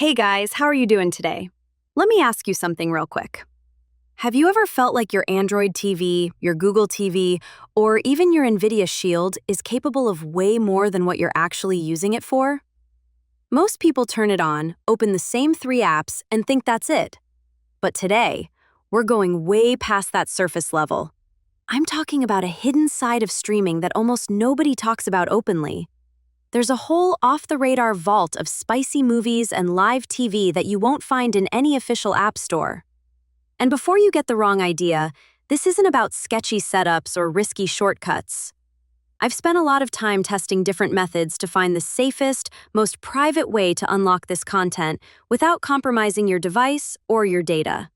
Hey guys, how are you doing today? Let me ask you something real quick. Have you ever felt like your Android TV, your Google TV, or even your NVIDIA Shield is capable of way more than what you're actually using it for? Most people turn it on, open the same 3 apps, and think that's it. But today, we're going way past that surface level. I'm talking about a hidden side of streaming that almost nobody talks about openly. There's a whole off-the-radar vault of spicy movies and live TV that you won't find in any official app store. And before you get the wrong idea, this isn't about sketchy setups or risky shortcuts. I've spent a lot of time testing different methods to find the safest, most private way to unlock this content without compromising your device or your data.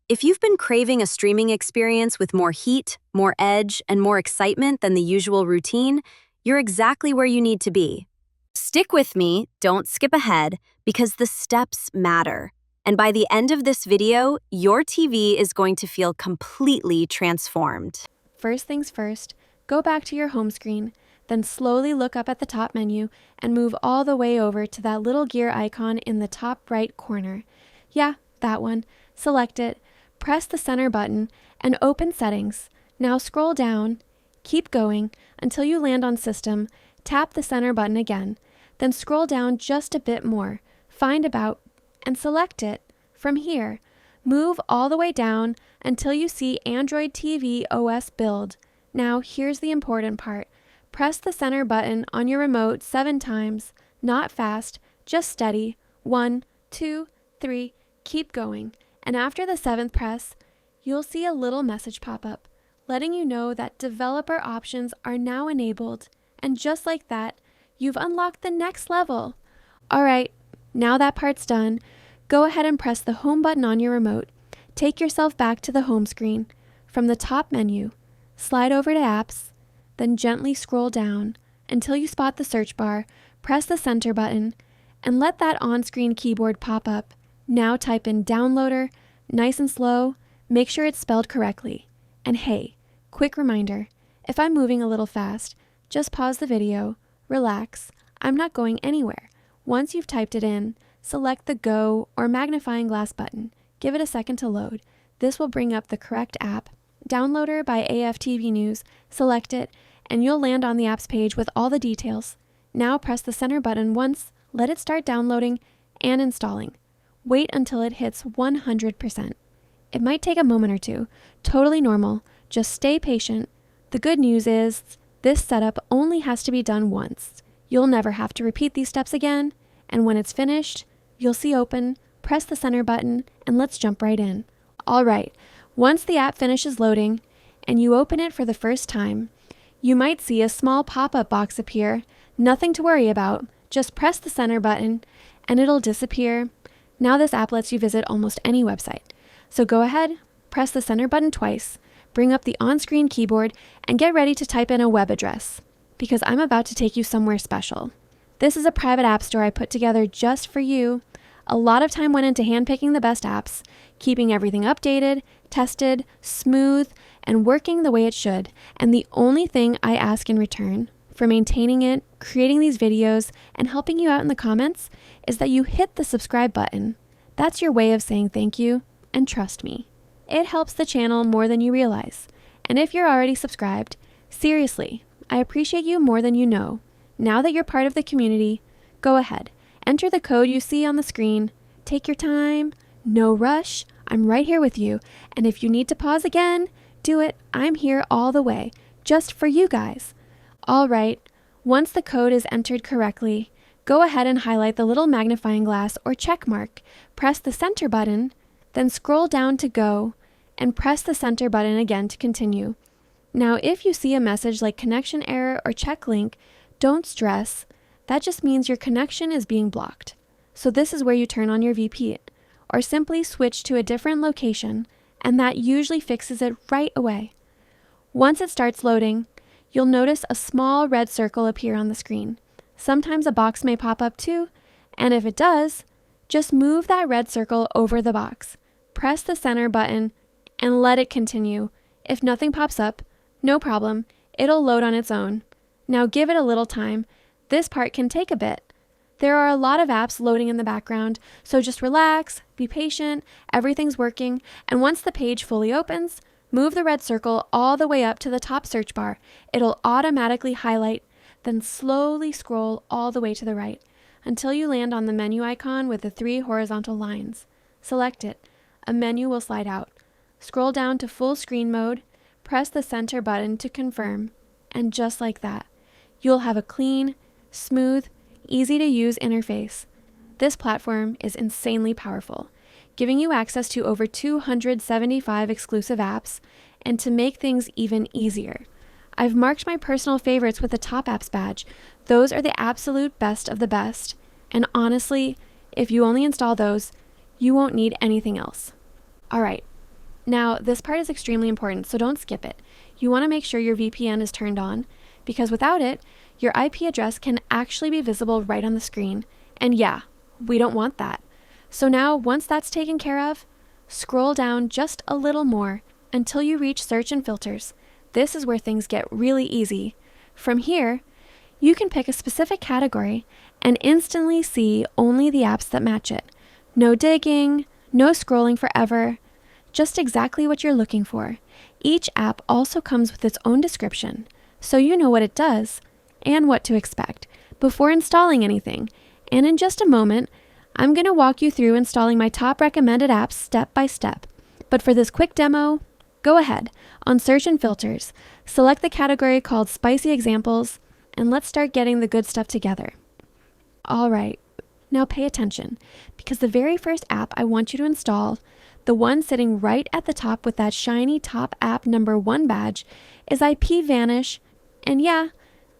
If you've been craving a streaming experience with more heat, more edge, and more excitement than the usual routine, you're exactly where you need to be. Stick with me, don't skip ahead, because the steps matter. And by the end of this video, your TV is going to feel completely transformed. First things first, go back to your home screen, then slowly look up at the top menu and move all the way over to that little gear icon in the top right corner. Yeah, that one. Select it, press the center button, and open Settings. Now scroll down, keep going until you land on System, tap the center button again, then scroll down just a bit more, find About, and select it. From here, move all the way down until you see Android TV OS Build. Now here's the important part. Press the center button on your remote 7 times, not fast, just steady. 1, 2, 3, keep going. And after the 7th press, you'll see a little message pop up, letting you know that developer options are now enabled. And just like that, you've unlocked the next level. All right, now that part's done, go ahead and press the home button on your remote. Take yourself back to the home screen. From the top menu, slide over to Apps, then gently scroll down until you spot the search bar, press the center button, and let that on-screen keyboard pop up. Now type in Downloader, nice and slow, make sure it's spelled correctly. And hey, quick reminder, if I'm moving a little fast, just pause the video, relax, I'm not going anywhere. Once you've typed it in, select the Go or magnifying glass button. Give it a second to load. This will bring up the correct app. Downloader by AFTV News, select it, and you'll land on the app's page with all the details. Now press the center button once, let it start downloading and installing. Wait until it hits 100%. It might take a moment or two, totally normal, just stay patient. The good news is, this setup only has to be done once. You'll never have to repeat these steps again, and when it's finished, you'll see Open, press the center button, and let's jump right in. All right, once the app finishes loading, and you open it for the first time, you might see a small pop-up box appear. Nothing to worry about, just press the center button, and it'll disappear. Now this app lets you visit almost any website. So go ahead, press the center button twice, bring up the on-screen keyboard, and get ready to type in a web address, because I'm about to take you somewhere special. This is a private app store I put together just for you. A lot of time went into handpicking the best apps, keeping everything updated, tested, smooth, and working the way it should. And the only thing I ask in return for maintaining it, creating these videos, and helping you out in the comments is that you hit the subscribe button. That's your way of saying thank you, and trust me, it helps the channel more than you realize. And if you're already subscribed, seriously, I appreciate you more than you know. Now that you're part of the community, go ahead, enter the code you see on the screen, take your time, no rush, I'm right here with you, and if you need to pause again, do it, I'm here all the way, just for you guys. All right, once the code is entered correctly, go ahead and highlight the little magnifying glass or check mark, press the center button, then scroll down to Go, and press the center button again to continue. Now if you see a message like connection error or check link, don't stress, that just means your connection is being blocked. So this is where you turn on your VPN, or simply switch to a different location, and that usually fixes it right away. Once it starts loading, you'll notice a small red circle appear on the screen. Sometimes a box may pop up too, and if it does, just move that red circle over the box. Press the center button and let it continue. If nothing pops up, no problem, it'll load on its own. Now give it a little time. This part can take a bit. There are a lot of apps loading in the background, so just relax, be patient, everything's working, and once the page fully opens, move the red circle all the way up to the top search bar. It'll automatically highlight, then slowly scroll all the way to the right until you land on the menu icon with the 3 horizontal lines. Select it. A menu will slide out. Scroll down to full screen mode, press the center button to confirm, and just like that, you'll have a clean, smooth, easy-to-use interface. This platform is insanely powerful, giving you access to over 275 exclusive apps, and to make things even easier, I've marked my personal favorites with the Top Apps badge. Those are the absolute best of the best, and honestly, if you only install those, you won't need anything else. Alright, now this part is extremely important, so don't skip it. You want to make sure your VPN is turned on, because without it, your IP address can actually be visible right on the screen. And yeah, we don't want that. So now, once that's taken care of, scroll down just a little more until you reach Search and Filters. This is where things get really easy. From here, you can pick a specific category and instantly see only the apps that match it. No digging, no scrolling forever, just exactly what you're looking for. Each app also comes with its own description, so you know what it does and what to expect before installing anything. And in just a moment, I'm going to walk you through installing my top recommended apps step by step. But for this quick demo, go ahead, on Search and Filters, select the category called Spicy Examples, and let's start getting the good stuff together. All right, now pay attention, because the very first app I want you to install, the one sitting right at the top with that shiny Top App number 1 badge, is IPVanish, and yeah,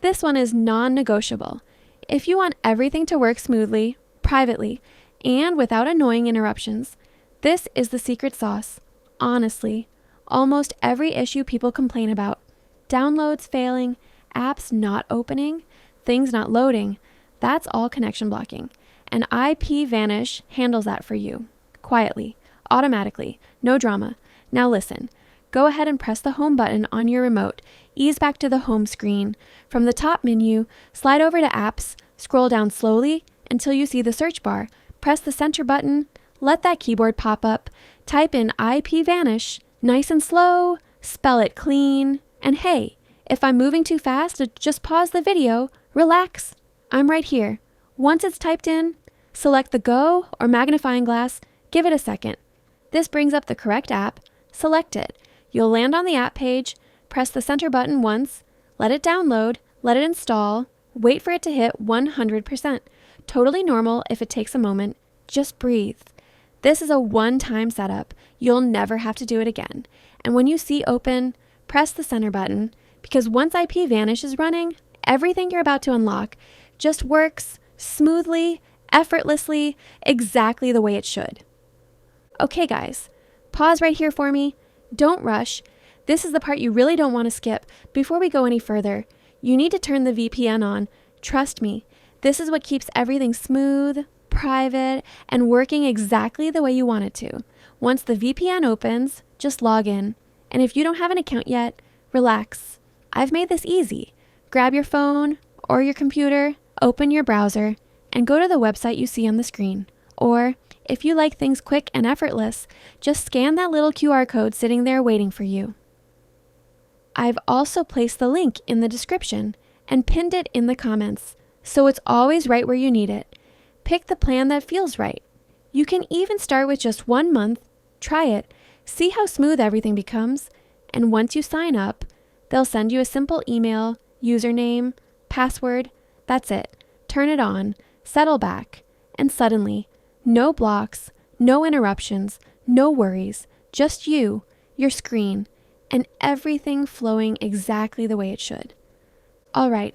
this one is non-negotiable. If you want everything to work smoothly, privately, and without annoying interruptions, this is the secret sauce. Honestly, almost every issue people complain about, downloads failing, apps not opening, things not loading, that's all connection blocking. And IPVanish handles that for you. Quietly, automatically, no drama. Now listen, go ahead and press the home button on your remote, ease back to the home screen. From the top menu, slide over to Apps, scroll down slowly until you see the search bar. Press the center button, let that keyboard pop up, type in IPVanish, nice and slow, spell it clean, and hey, if I'm moving too fast, just pause the video, relax. I'm right here. Once it's typed in, select the Go or magnifying glass, give it a second. This brings up the correct app, select it. You'll land on the app page, press the center button once, let it download, let it install, wait for it to hit 100%. Totally normal if it takes a moment, just breathe. This is a one-time setup. You'll never have to do it again. And when you see open, press the center button, because once IPVanish is running, everything you're about to unlock just works smoothly, effortlessly, exactly the way it should. Okay guys, pause right here for me. Don't rush. This is the part you really don't want to skip. Before we go any further, you need to turn the VPN on. Trust me, this is what keeps everything smooth, private, and working exactly the way you want it to. Once the VPN opens, just log in. And if you don't have an account yet, relax. I've made this easy. Grab your phone or your computer, open your browser, and go to the website you see on the screen. Or, if you like things quick and effortless, just scan that little QR code sitting there waiting for you. I've also placed the link in the description and pinned it in the comments, so it's always right where you need it. Pick the plan that feels right. You can even start with just 1 month, try it, see how smooth everything becomes, and once you sign up, they'll send you a simple email, username, password, that's it. Turn it on, settle back, and suddenly, no blocks, no interruptions, no worries, just you, your screen, and everything flowing exactly the way it should. Alright,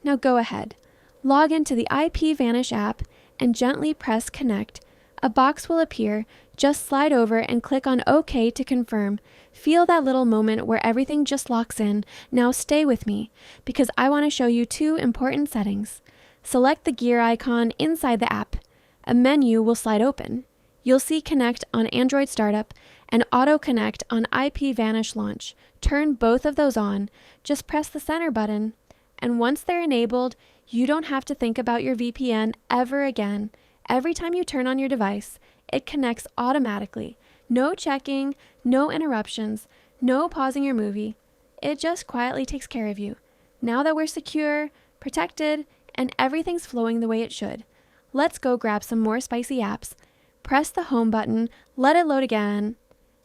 now go ahead. Log into the IPVanish app and gently press Connect. A box will appear. Just slide over and click on OK to confirm. Feel that little moment where everything just locks in. Now stay with me, because I want to show you 2 important settings. Select the gear icon inside the app. A menu will slide open. You'll see Connect on Android Startup and Auto Connect on IPVanish Launch. Turn both of those on. Just press the center button And once they're enabled, you don't have to think about your VPN ever again. Every time you turn on your device, it connects automatically. No checking, no interruptions, no pausing your movie. It just quietly takes care of you. Now that we're secure, protected, and everything's flowing the way it should, let's go grab some more spicy apps. Press the home button, let it load again.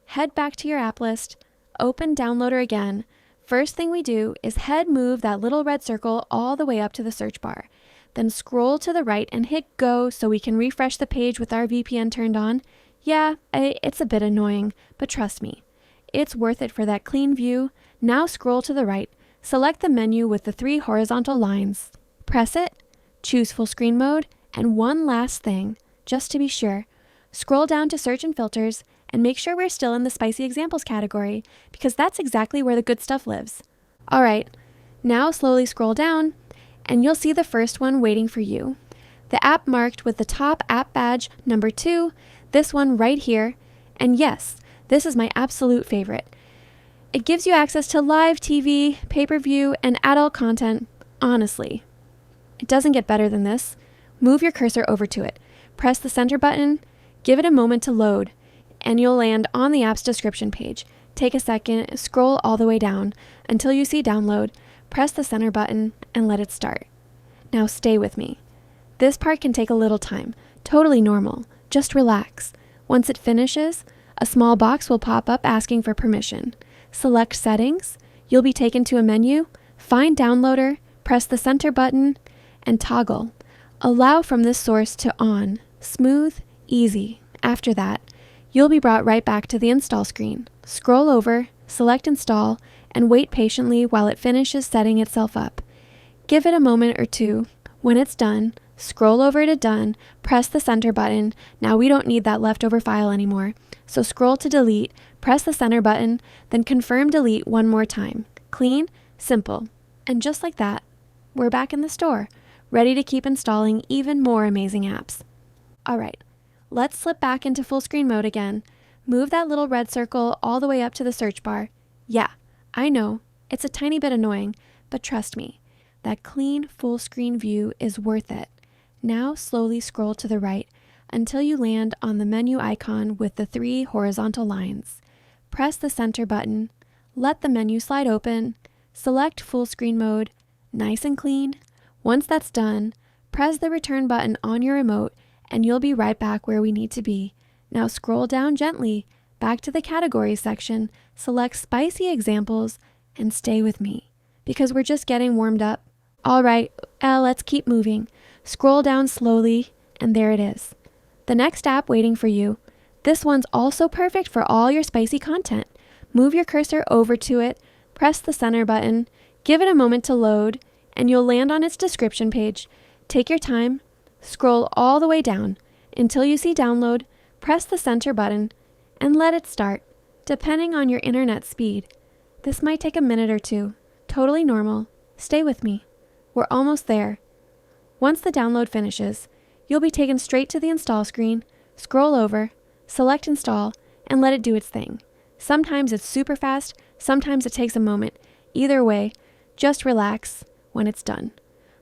Head back to your app list, open Downloader again. First thing we do is move that little red circle all the way up to the search bar. Then scroll to the right and hit go so we can refresh the page with our VPN turned on. Yeah, it's a bit annoying, but trust me, it's worth it for that clean view. Now scroll to the right, select the menu with the 3 horizontal lines. Press it, choose full screen mode, and one last thing, just to be sure, scroll down to search and filters and make sure we're still in the spicy examples category, because that's exactly where the good stuff lives. All right, now slowly scroll down and you'll see the first one waiting for you. The app marked with the top app badge number 2, this one right here. And yes, this is my absolute favorite. It gives you access to live TV, pay-per-view, and adult content. Honestly, it doesn't get better than this. Move your cursor over to it. Press the center button, give it a moment to load, and you'll land on the app's description page. Take a second, scroll all the way down until you see download, press the center button, and let it start. Now stay with me. This part can take a little time, totally normal. Just relax. Once it finishes, a small box will pop up asking for permission. Select Settings. You'll be taken to a menu. Find Downloader, press the center button, and toggle. Allow from this source to on. Smooth, easy. After that, you'll be brought right back to the install screen. Scroll over, select Install, and wait patiently while it finishes setting itself up. Give it a moment or two. When it's done, scroll over to Done, press the center button. Now we don't need that leftover file anymore. So scroll to Delete, press the center button, then confirm Delete one more time. Clean, simple. And just like that, we're back in the store, ready to keep installing even more amazing apps. All right, let's slip back into full screen mode again. Move that little red circle all the way up to the search bar. Yeah, I know, it's a tiny bit annoying, but trust me, that clean full screen view is worth it. Now slowly scroll to the right until you land on the menu icon with the 3 horizontal lines. Press the center button, let the menu slide open, select full screen mode, nice and clean. Once that's done, press the return button on your remote and you'll be right back where we need to be. Now scroll down gently, back to the categories section, select spicy examples, and stay with me, because we're just getting warmed up. All right, let's keep moving. Scroll down slowly, and there it is. The next app waiting for you. This one's also perfect for all your spicy content. Move your cursor over to it, press the center button, give it a moment to load, and you'll land on its description page. Take your time, scroll all the way down until you see download, press the center button, and let it start, depending on your internet speed. This might take a minute or two. Totally normal. Stay with me. We're almost there. Once the download finishes, you'll be taken straight to the install screen, scroll over, select install, and let it do its thing. Sometimes it's super fast, sometimes it takes a moment. Either way, just relax when it's done.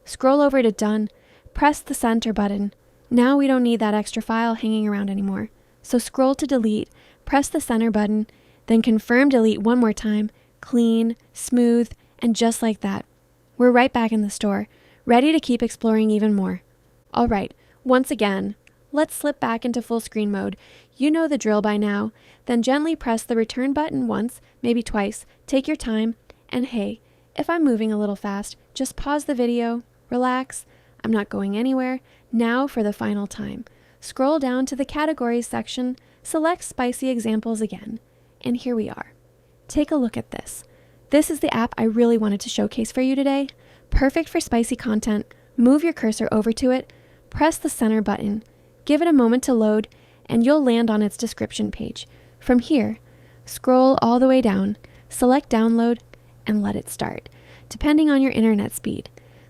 Scroll over to Done, press the center button. Now we don't need that extra file hanging around anymore. So scroll to Delete, press the center button, then confirm Delete one more time. Clean, smooth, and just like that, we're right back in the store, ready to keep exploring even more. All right, once again, let's slip back into full screen mode. You know the drill by now. Then gently press the return button once, maybe twice. Take your time. And hey, if I'm moving a little fast, just pause the video, relax. I'm not going anywhere. Now for the final time. Scroll down to the categories section, select spicy examples again. And here we are. Take a look at this. This is the app I really wanted to showcase for you today. Perfect for spicy content. Move your cursor over to it, press the center button, give it a moment to load, and you'll land on its description page. From here, scroll all the way down, select download, and let it start, depending on your internet speed.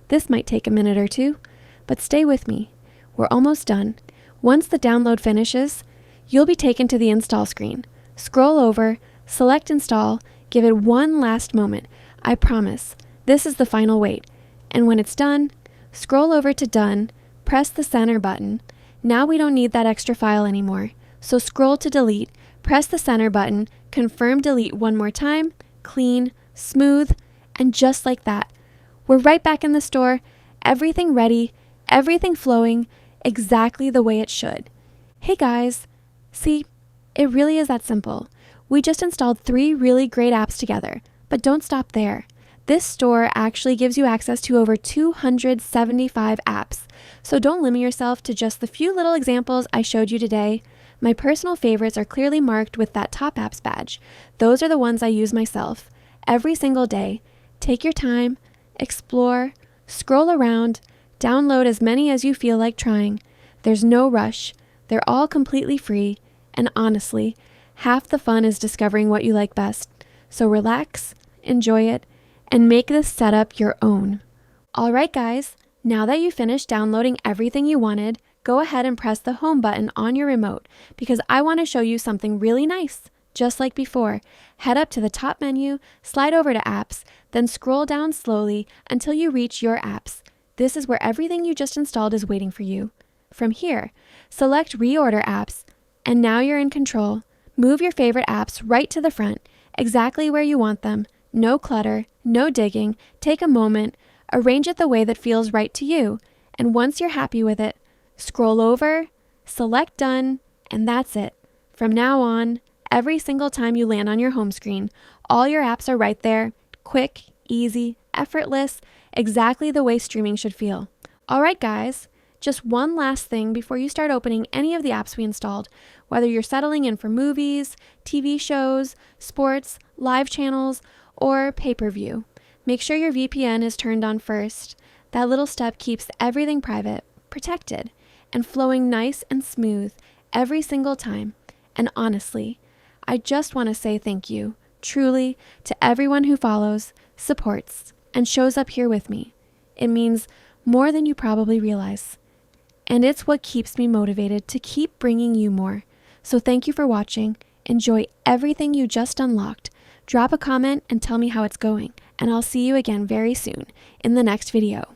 This might take a minute or two, but stay with me. We're almost done. Once the download finishes, you'll be taken to the install screen. Scroll over, select install, give it one last moment. I promise, this is the final wait. And when it's done, scroll over to Done, press the center button. Now we don't need that extra file anymore. So scroll to Delete, press the center button, confirm delete one more time, clean, smooth, and just like that, we're right back in the store, everything ready, everything flowing, exactly the way it should. Hey guys, see, it really is that simple. We just installed 3 really great apps together, but don't stop there. This store actually gives you access to over 275 apps, so don't limit yourself to just the few little examples I showed you today. My personal favorites are clearly marked with that Top Apps badge. Those are the ones I use myself. Every single day, take your time, explore, scroll around, download as many as you feel like trying. There's no rush. They're all completely free, and honestly, half the fun is discovering what you like best. So relax, enjoy it, and make this setup your own. All right, guys, now that you've finished downloading everything you wanted, go ahead and press the home button on your remote because I want to show you something really nice. Just like before, head up to the top menu, slide over to Apps, then scroll down slowly until you reach Your Apps. This is where everything you just installed is waiting for you. From here, select Reorder Apps, and now you're in control. Move your favorite apps right to the front, exactly where you want them. No clutter, no digging. Take a moment, arrange it the way that feels right to you, and once you're happy with it, scroll over, select Done, and that's it. From now on, every single time you land on your home screen, all your apps are right there, quick, easy, effortless, exactly the way streaming should feel. All right, guys, just one last thing before you start opening any of the apps we installed, whether you're settling in for movies, TV shows, sports, live channels, or pay-per-view. Make sure your VPN is turned on first. That little step keeps everything private, protected, and flowing nice and smooth every single time. And honestly, I just want to say thank you, truly, to everyone who follows, supports, and shows up here with me. It means more than you probably realize. And it's what keeps me motivated to keep bringing you more. So thank you for watching. Enjoy everything you just unlocked. Drop a comment and tell me how it's going. And I'll see you again very soon in the next video.